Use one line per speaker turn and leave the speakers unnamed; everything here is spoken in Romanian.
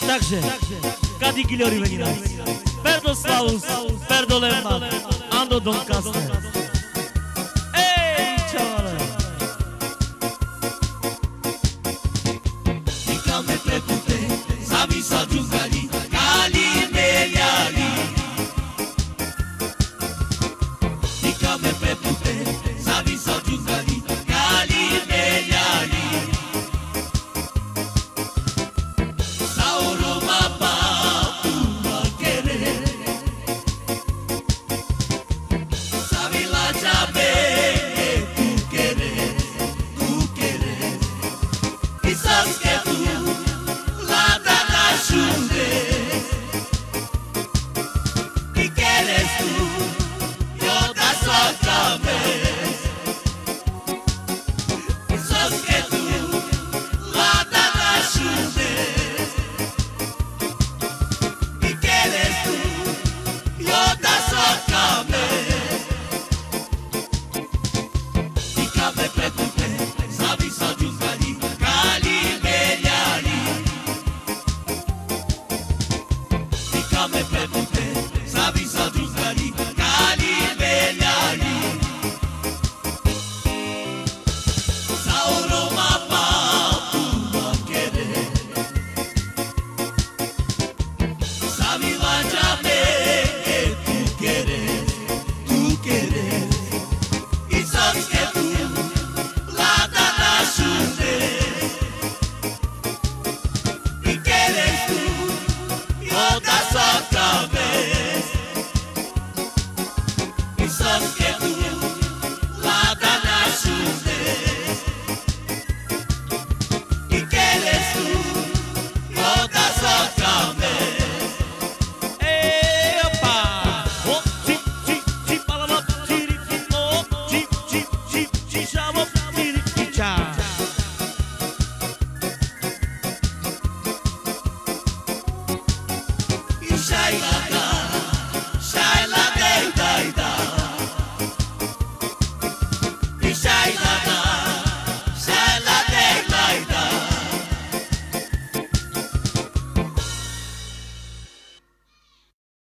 Takže, kadi giliori veninas. Perdo Slaus, perdo Lemma, Ando Doncaster. Ej, čavale.
Ficame precute, sabi sa giungali, cali meliali. Ficame precute, sabi sa giungali, cali meliali. Sauro mapa, uma querer. Sabi la llave, tu querer, tu querer. Quizás que tú la das y quieres tú, yo da otra vez. Quizás que tú la das y quieres tú, yo da otra vez. Y que me pregunté, ¿sabes a Jungali? Cali Meliali. Y que me pregunté, ¿sabes a Jungali? Cali Meliali. Sauro mapa, uma querer. Sabe la llave, tu querer, tu querer. Y sabes que tú la das y quieres tú, yo das otra vez. Y sabes que tú la das y quieres tú, yo das otra vez.
Ej, opa. Oh, chip, chip, chip, palama, chiri, chip, oh, chip, chip, chip, chip, shavo, chiri, chicha.
Y Shaila